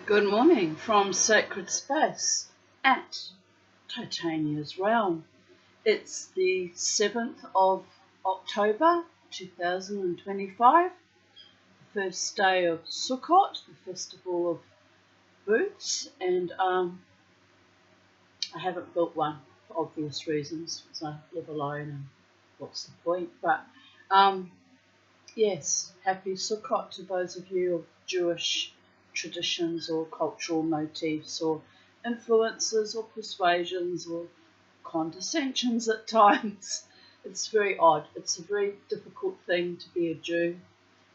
Good morning from Sacred Space at Titania's Realm. It's the 7th of October 2025, the first day of Sukkot, the festival of booths, and I haven't built one for obvious reasons because I live alone and what's the point? But yes, happy Sukkot to those of you of Jewish traditions or cultural motifs or influences or persuasions or condescensions at times. It's very odd. It's a very difficult thing to be a Jew.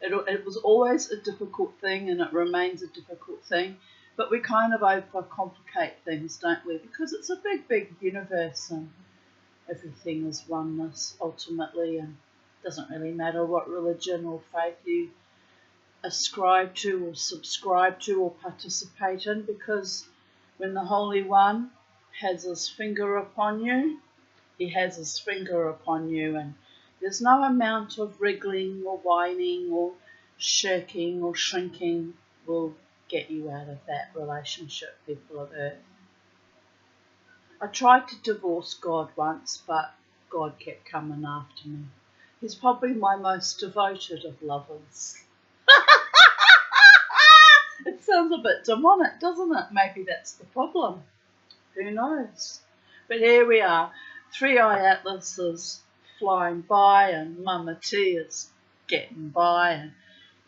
It was always a difficult thing and it remains a difficult thing, but we kind of overcomplicate things, don't we? Because it's a big, big universe and everything is oneness ultimately, and it doesn't really matter what religion or faith you ascribe to or subscribe to or participate in, because when the Holy One has his finger upon you, he has his finger upon you, and there's no amount of wriggling or whining or shirking or shrinking will get you out of that relationship, people of Earth. I tried to divorce God once, but God kept coming after me. He's probably my most devoted of lovers. It sounds a bit demonic, doesn't it? Maybe that's the problem. Who knows? But here we are, three-eye atlases flying by and Mama T is getting by and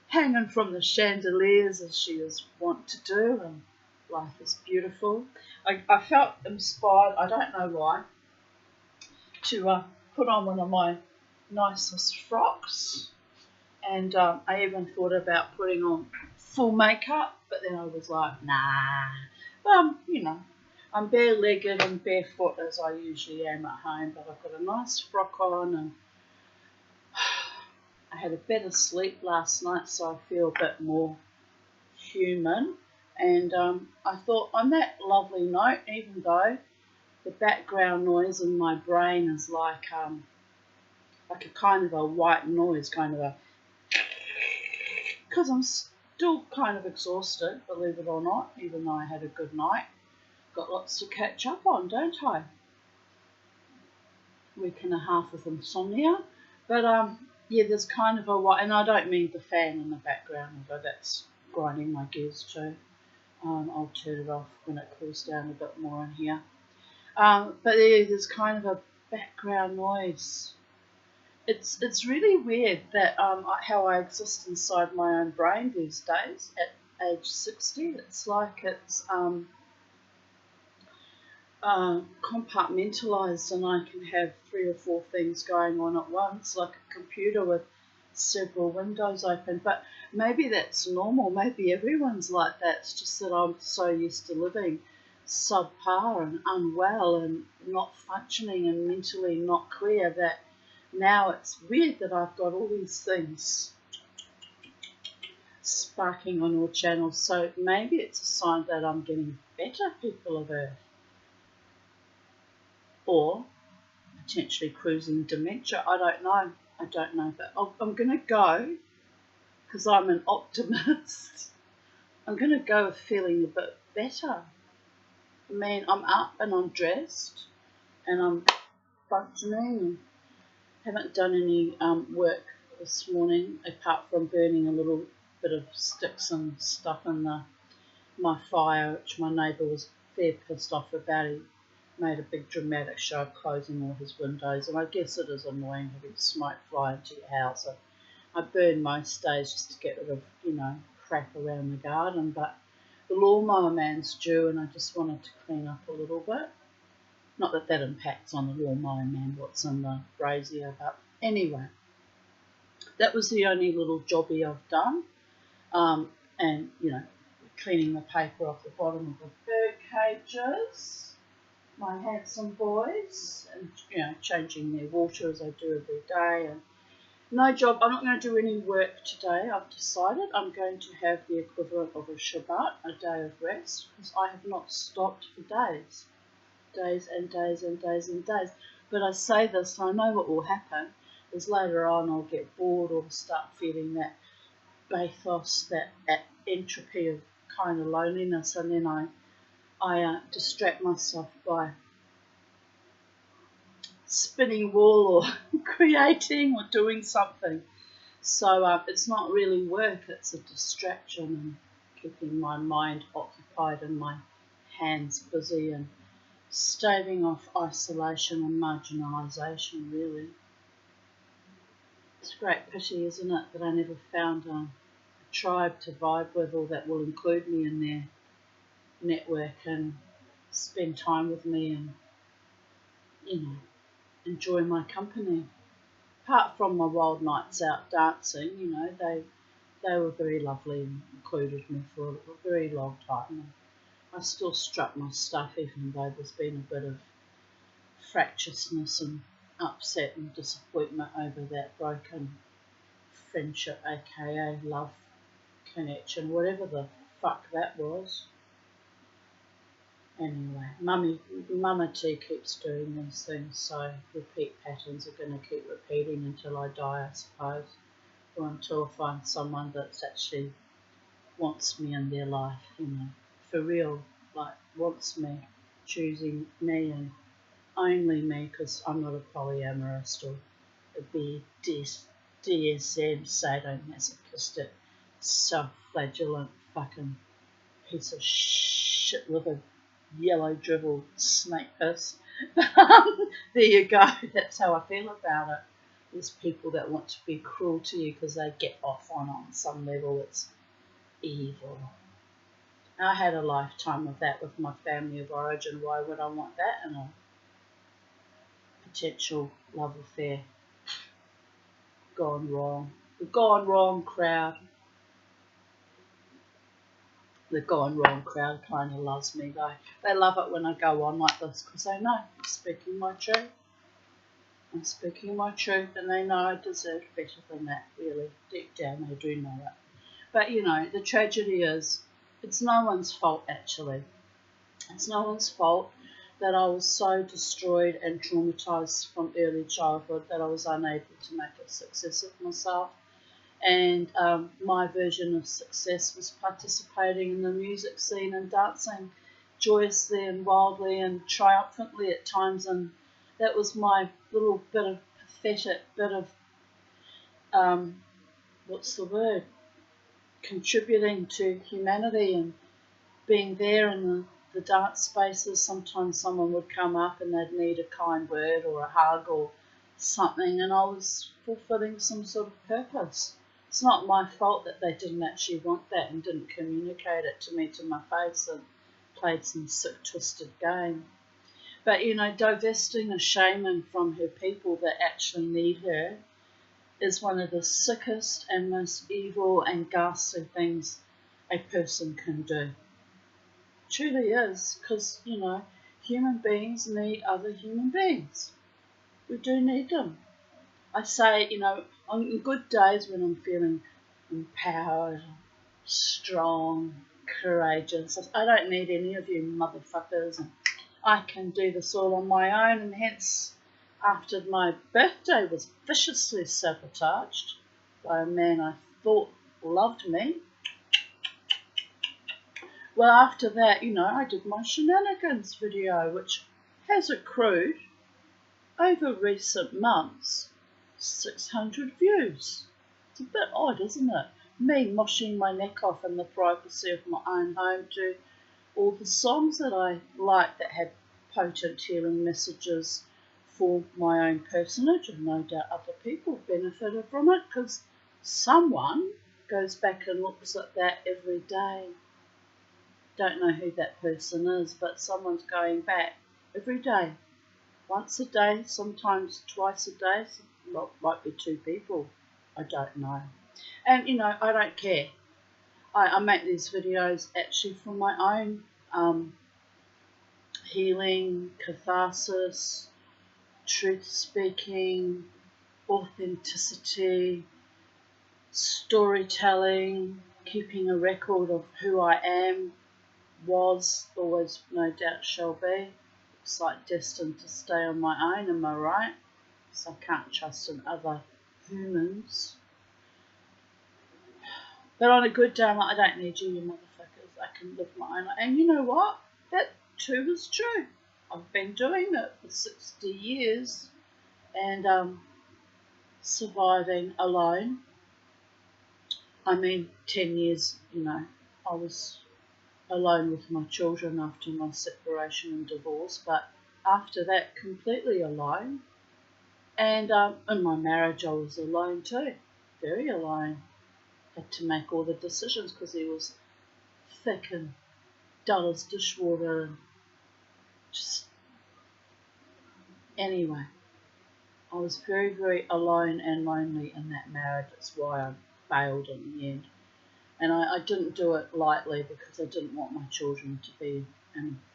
hanging from the chandeliers as she is wont to do, and life is beautiful. I felt inspired, I don't know why, to put on one of my nicest frocks, and I even thought about putting on full makeup, but then I was like, nah. I'm bare-legged and barefoot as I usually am at home, but I've got a nice frock on, and I had a better sleep last night, so I feel a bit more human. And I thought, on that lovely note, even though the background noise in my brain is like a kind of a white noise, kind of a, because I'm still kind of exhausted, believe it or not, even though I had a good night. Got lots to catch up on, don't I? Week and a half of insomnia. But yeah, there's kind of a white, and I don't mean the fan in the background, although that's grinding my gears too. I'll turn it off when it cools down a bit more in here. But yeah, there's kind of a background noise. It's really weird that how I exist inside my own brain these days at age 60. It's like it's compartmentalized, and I can have 3 or 4 things going on at once, like a computer with several windows open. But maybe that's normal. Maybe everyone's like that. It's just that I'm so used to living subpar and unwell and not functioning and mentally not clear that now it's weird that I've got all these things sparking on all channels. So maybe it's a sign that I'm getting better, people of Earth. Or potentially cruising dementia. I don't know. But I'm going to go, because I'm an optimist, I'm going to go feeling a bit better. I mean, I'm up and I'm dressed and I'm functioning and haven't done any work this morning apart from burning a little bit of sticks and stuff in my fire, which my neighbour was fair pissed off about. He made a big dramatic show of closing all his windows, and I guess it is annoying having smoke fly into your house. I burn most days just to get rid of, crap around the garden, but the lawnmower man's due and I just wanted to clean up a little bit. Not that that impacts on the lawnmower man, what's in the brazier, but anyway, that was the only little jobby I've done. And, cleaning the paper off the bottom of the bird cages, my handsome boys, and, changing their water as I do every day. And no job. I'm not going to do any work today. I've decided I'm going to have the equivalent of a Shabbat, a day of rest, because I have not stopped for days and days and days and days. But I say this, and I know what will happen, is later on I'll get bored or start feeling that bathos, that entropy of kind of loneliness, and then I distract myself by spinning wool or creating or doing something. So it's not really work, it's a distraction and keeping my mind occupied and my hands busy and staving off isolation and marginalisation, really. It's a great pity, isn't it, that I never found a tribe to vibe with or that will include me in their network and spend time with me and, enjoy my company. Apart from my wild nights out dancing, they were very lovely and included me for a very long time. And I still strut my stuff even though there's been a bit of fractiousness and upset and disappointment over that broken friendship, aka love connection, whatever the fuck that was. Anyway, Mama T keeps doing these things, so repeat patterns are going to keep repeating until I die, I suppose, or until I find someone that's actually wants me in their life, for real, like wants me, choosing me and only me, because I'm not a polyamorous or a DSM sadomasochistic, self-flagellant fucking piece of shit with a yellow dribbled snake piss. There you go, that's how I feel about it. There's people that want to be cruel to you because they get off on some level. It's evil. I had a lifetime of that with my family of origin. Why would I want that in a potential love affair? Gone wrong. The gone wrong crowd. The gone wrong crowd kind of loves me though. They love it when I go on like this because they know I'm speaking my truth. I'm speaking my truth and they know I deserve better than that, really. Deep down they do know it. But the tragedy is, it's no one's fault actually. It's no one's fault that I was so destroyed and traumatised from early childhood that I was unable to make a success of myself. And my version of success was participating in the music scene and dancing joyously and wildly and triumphantly at times, and that was my little bit of pathetic bit of contributing to humanity and being there in the dance spaces. Sometimes someone would come up and they'd need a kind word or a hug or something, and I was fulfilling some sort of purpose. It's not my fault that they didn't actually want that and didn't communicate it to me to my face and played some sick, twisted game. But, divesting a shaman from her people that actually need her is one of the sickest and most evil and ghastly things a person can do. It truly is, because, human beings need other human beings. We do need them. I say, on good days when I'm feeling empowered, strong, courageous, I don't need any of you motherfuckers, and I can do this all on my own, and hence, after my birthday was viciously sabotaged by a man I thought loved me, well, after that, I did my shenanigans video, which has accrued, over recent months, 600 views. It's a bit odd, isn't it? Me moshing my neck off in the privacy of my own home to all the songs that I like that have potent healing messages for my own personage, and no doubt other people benefited from it because someone goes back and looks at that every day. Don't know who that person is, but someone's going back every day. Once a day, sometimes twice a day, might be two people, I don't know. And, I don't care. I make these videos actually for my own healing, catharsis, truth speaking, authenticity, storytelling, keeping a record of who I am, was, always no doubt shall be. Looks like destined to stay on my own, am I right? So I can't trust in other humans. But on a good day, I don't need you motherfuckers. I can live my own life. And you know what? That too is true. I've been doing it for 60 years and surviving alone. I mean, 10 years, I was alone with my children after my separation and divorce, but after that, completely alone. And in my marriage, I was alone too, very alone. Had to make all the decisions because he was thick and dull as dishwater and just anyway. I was very, very alone and lonely in that marriage. That's why I failed in the end. And I didn't do it lightly because I didn't want my children to be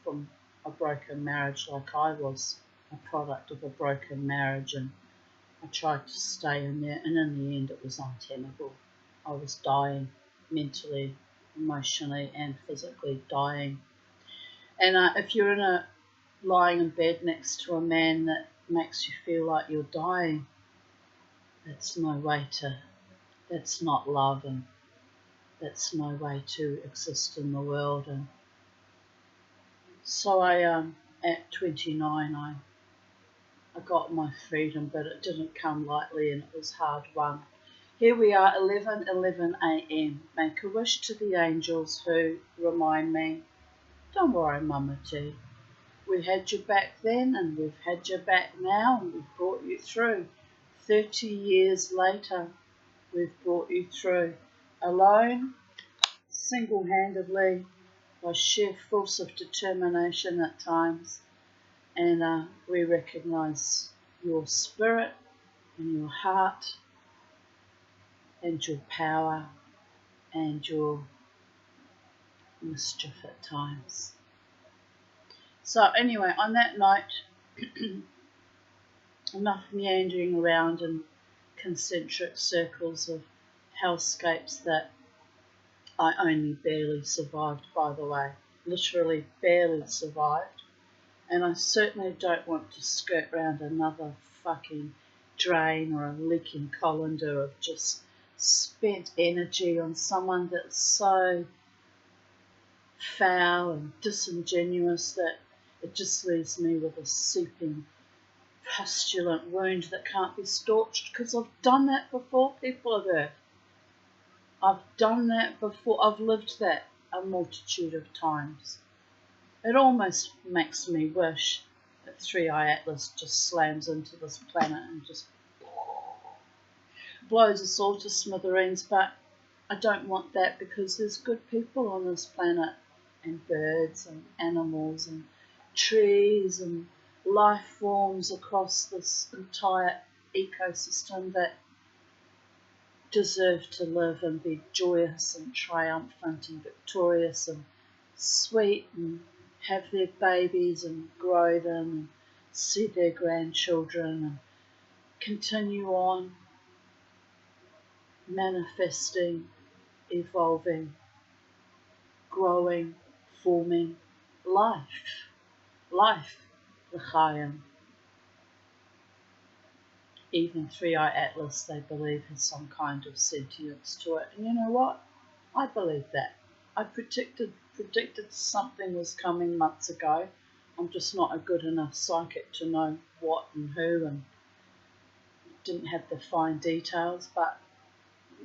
from a broken marriage like I was a product of a broken marriage, and I tried to stay in there, and in the end it was untenable. I was dying mentally, emotionally and physically dying. And if you're lying in bed next to a man that makes you feel like you're dying, that's not love, and that's no way to exist in the world. And so at 29, I got my freedom, but it didn't come lightly and it was hard won. Here we are, 11:11 a.m. Make a wish to the angels who remind me, don't worry, Mama T. We had your back then and we've had your back now, and we've brought you through. 30 years later, we've brought you through. Alone, single-handedly, by sheer force of determination at times. And we recognise your spirit and your heart and your power and your mischief at times. So anyway, on that note, enough meandering around in concentric circles of hellscapes that I only barely survived, by the way. Literally barely survived. And I certainly don't want to skirt round another fucking drain or a leaking colander of just spent energy on someone that's so foul and disingenuous that it just leaves me with a seeping, pestilent wound that can't be staunched, because I've done that before, people of Earth. I've done that before. I've lived that a multitude of times. It almost makes me wish that 3i Atlas just slams into this planet and just blows us all to smithereens, but I don't want that, because there's good people on this planet, and birds and animals and trees and life forms across this entire ecosystem that deserve to live and be joyous and triumphant and victorious and sweet and have their babies and grow them and see their grandchildren and continue on manifesting, evolving, growing, forming life. Life, l'chaim. Even 3i Atlas, they believe, has some kind of sentience to it. And you know what? I believe that. I predicted something was coming months ago. I'm just not a good enough psychic to know what and who, and didn't have the fine details, but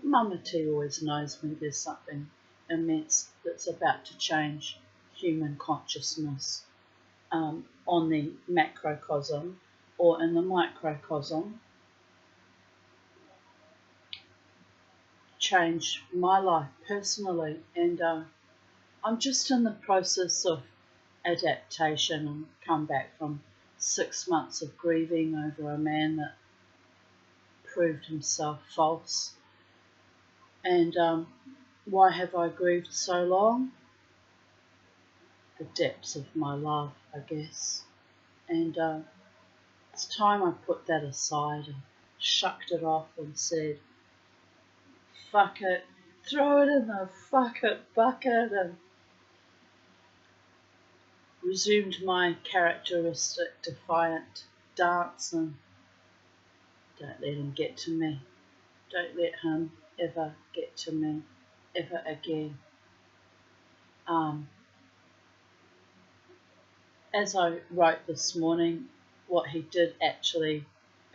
Mama T always knows when there's something immense that's about to change human consciousness on the macrocosm or in the microcosm. Change my life personally, and I'm just in the process of adaptation and come back from 6 months of grieving over a man that proved himself false. And why have I grieved so long? The depths of my love, I guess. And it's time I put that aside and shucked it off and said, fuck it, throw it in the fuck it bucket, and resumed my characteristic defiant dance. And don't let him get to me. Don't let him ever get to me, ever again. Um, as I wrote this morning, what he did actually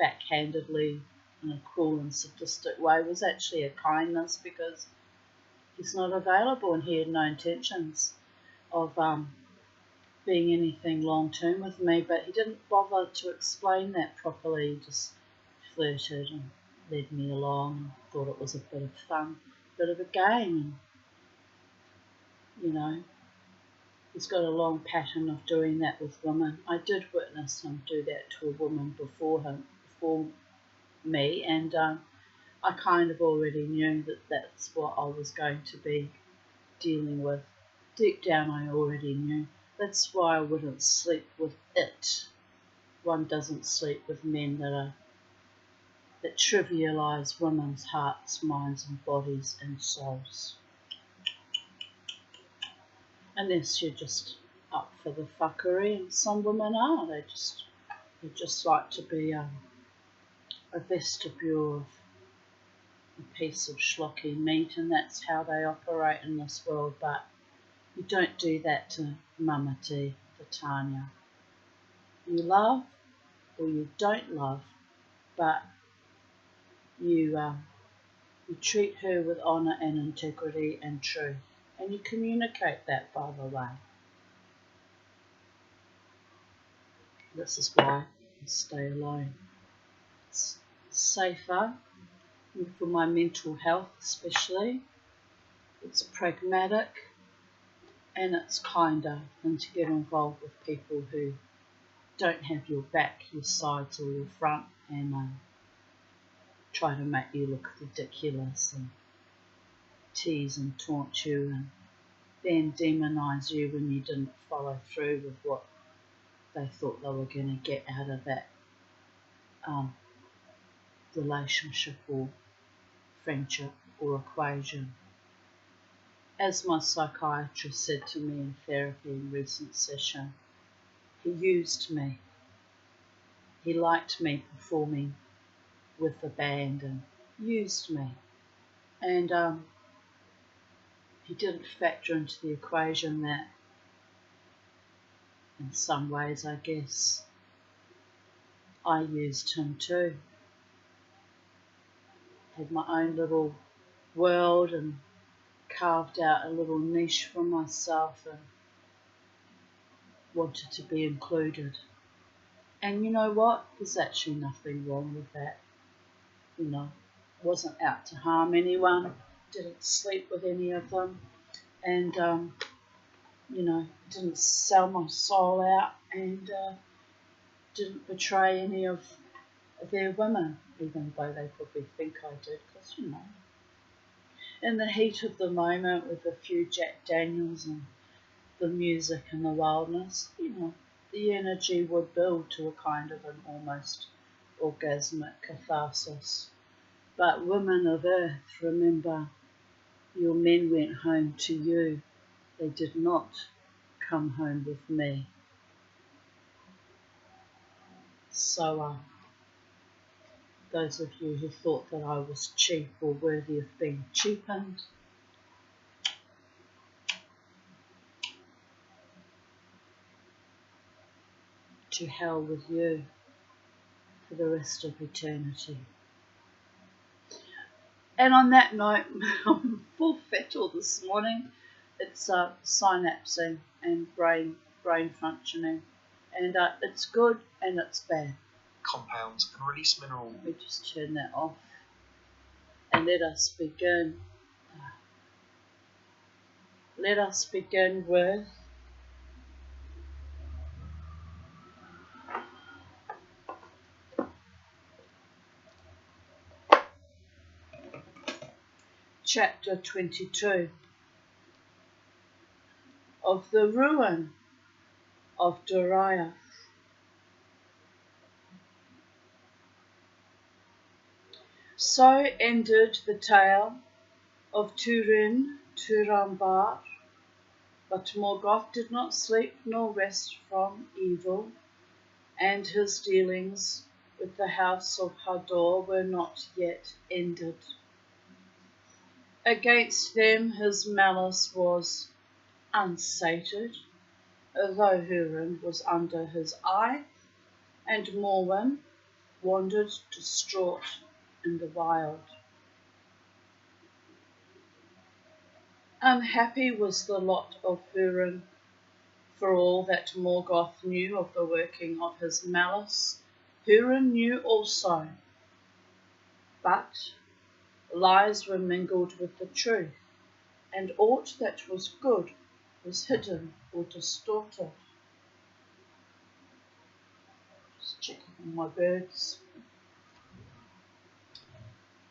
backhandedly in a cruel and sadistic way was actually a kindness, because he's not available and he had no intentions of being anything long term with me, but he didn't bother to explain that properly. He just flirted and led me along, thought it was a bit of fun, a bit of a game. And, he's got a long pattern of doing that with women. I did witness him do that to a woman before me, and I kind of already knew that that's what I was going to be dealing with. Deep down, I already knew. That's why I wouldn't sleep with it. One doesn't sleep with men that trivialise women's hearts, minds, and bodies and souls. Unless you're just up for the fuckery, and some women are. They just like to be a vestibule of a piece of schlocky meat, and that's how they operate in this world. But you don't do that to Mama T, to Tanya. You love or you don't love, but you treat her with honour and integrity and truth, and you communicate that, by the way. This is why I stay alone. It's safer for my mental health, especially. It's pragmatic, and it's kinder than to get involved with people who don't have your back, your sides, or your front, and try to make you look ridiculous and tease and taunt you, and then demonise you when you didn't follow through with what they thought they were going to get out of that relationship or friendship or equation. As my psychiatrist said to me in therapy in a recent session, he used me. He liked me performing with the band and used me. And he didn't factor into the equation that in some ways, I guess, I used him too. Had my own little world and carved out a little niche for myself and wanted to be included. And you know what? There's actually nothing wrong with that. Wasn't out to harm anyone, didn't sleep with any of them, and didn't sell my soul out, and didn't betray any of their women, even though they probably think I did, because in the heat of the moment with a few Jack Daniels and the music and the wildness, the energy would build to a kind of an almost orgasmic catharsis. But women of earth, remember, your men went home to you. They did not come home with me. So those of you who thought that I was cheap or worthy of being cheapened, to hell with you for the rest of eternity. And on that note, I'm full fettle this morning. It's synapsing and brain functioning, and it's good and it's bad. Compounds and release mineral. Let me just turn that off and let us begin. Let us begin with chapter 22 of the ruin of Doriath. So ended the tale of Turin Turambar, but Morgoth did not sleep nor rest from evil, and his dealings with the house of Hador were not yet ended. Against them his malice was unsated, although Huron was under his eye, and Morwen wandered distraught in the wild. Unhappy was the lot of Huron, for all that Morgoth knew of the working of his malice, Huron knew also. But lies were mingled with the truth, and aught that was good was hidden or distorted. Just checking on my birds.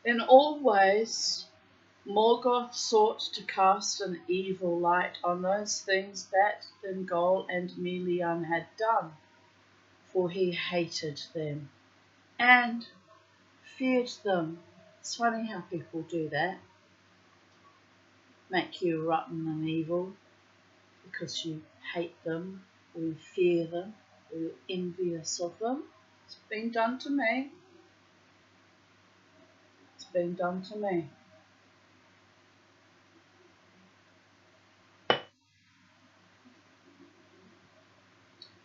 In all ways, Morgoth sought to cast an evil light on those things that Thingol and Melian had done, for he hated them and feared them. It's funny how people do that. Make you rotten and evil because you hate them, or you fear them, or you're envious of them. It's been done to me. It's been done to me.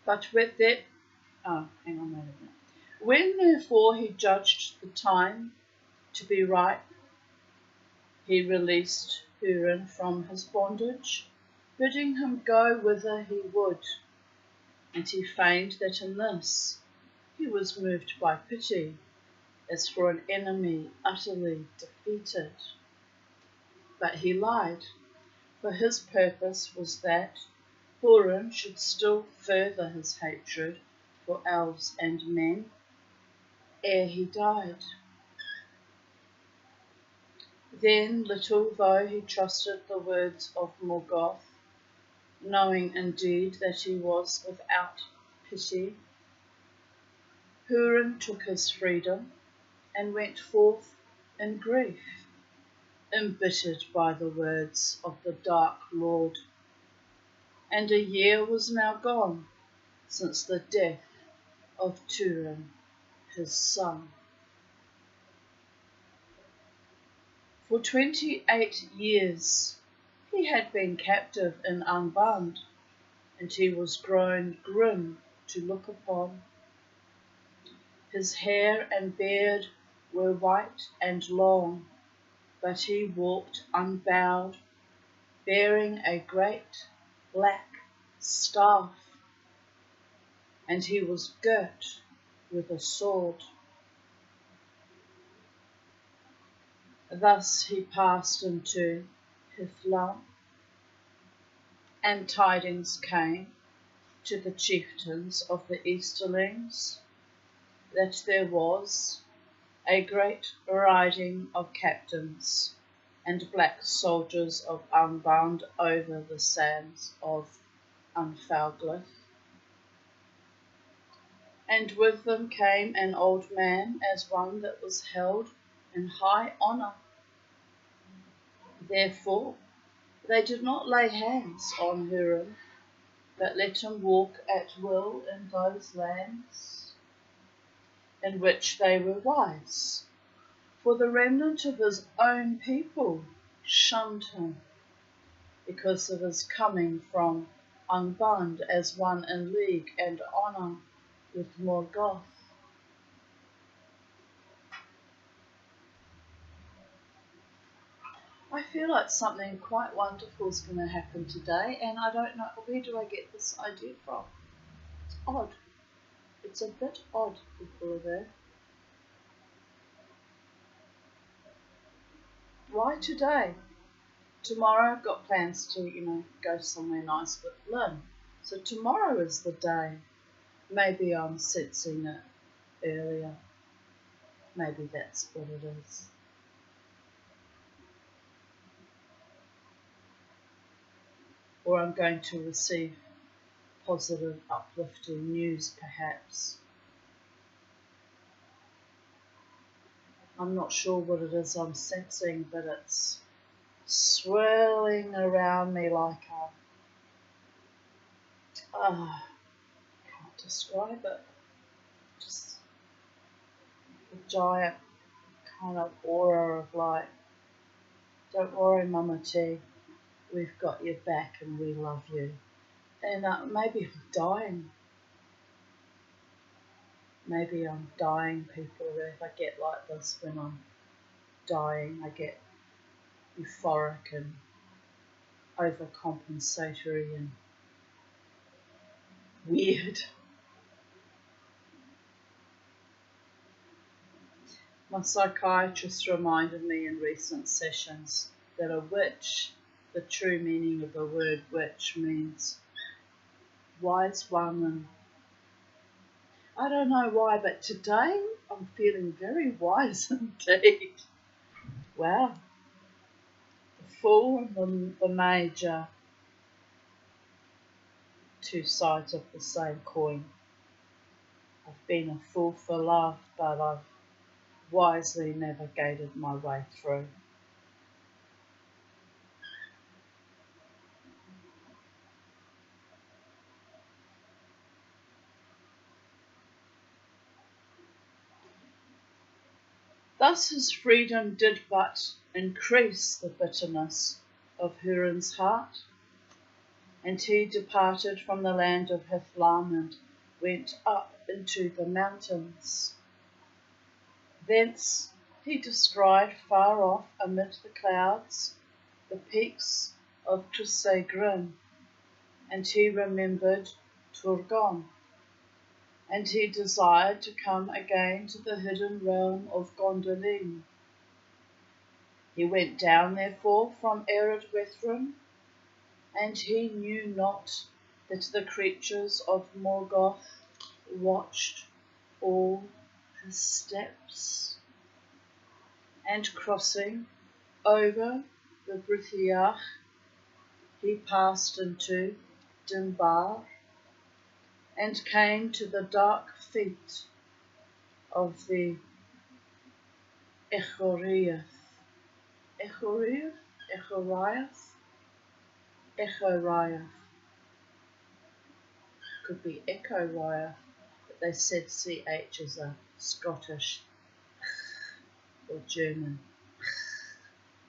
But with that, hang on a minute. When therefore he judged the time to be ripe, he released Huron from his bondage, bidding him go whither he would. And he feigned that in this he was moved by pity, as for an enemy utterly defeated. But he lied, for his purpose was that Huron should still further his hatred for elves and men ere he died. Then, little though he trusted the words of Morgoth, knowing indeed that he was without pity, Huron took his freedom and went forth in grief, embittered by the words of the Dark Lord. And a year was now gone since the death of Turin, his son. For 28 years he had been captive in Angband, and he was grown grim to look upon. His hair and beard were white and long, but he walked unbowed, bearing a great black staff, and he was girt with a sword. Thus he passed into Hithlum, and tidings came to the chieftains of the Easterlings that there was a great riding of captains and black soldiers of Angband over the sands of Unfalglith. And with them came an old man as one that was held in high honour. Therefore they did not lay hands on Huron, but let him walk at will in those lands in which they were wise, for the remnant of his own people shunned him, because of his coming from Angband as one in league and honour with Morgoth. I feel like something quite wonderful is going to happen today, and I don't know, where do I get this idea from? It's odd. It's a bit odd, people are there. Why today? Tomorrow I've got plans to, go somewhere nice with Lynn. So tomorrow is the day. Maybe I'm sensing it earlier. Maybe that's what it is. Or I'm going to receive positive, uplifting news, perhaps. I'm not sure what it is I'm sensing, but it's swirling around me like can't describe it. Just a giant kind of aura of like, don't worry, Mama T, we've got your back and we love you. And maybe I'm dying. Maybe I'm dying, people. If I get like this when I'm dying, I get euphoric and overcompensatory and weird. My psychiatrist reminded me in recent sessions that a witch, the true meaning of the word witch, means wise one, and I don't know why, but today I'm feeling very wise indeed. Wow. The fool and the major, two sides of the same coin. I've been a fool for love, but I've wisely navigated my way through. Thus his freedom did but increase the bitterness of Huron's heart, and he departed from the land of Hithlam and went up into the mountains. Thence he descried far off amid the clouds the peaks of Tusegrin, and he remembered Turgon, and he desired to come again to the hidden realm of Gondolin. He went down therefore from Ered Wethrin, and he knew not that the creatures of Morgoth watched all his steps. And crossing over the Brithiach, he passed into Dimbar, and came to the dark feet of the Echoriath. Echoriath. Could be Echoriath, but they said CH is a Scottish or German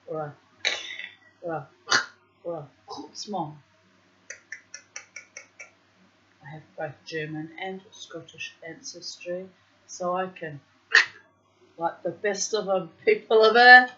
or a Kutzmann. I have both German and Scottish ancestry, so I can, like the best of them, people of Earth.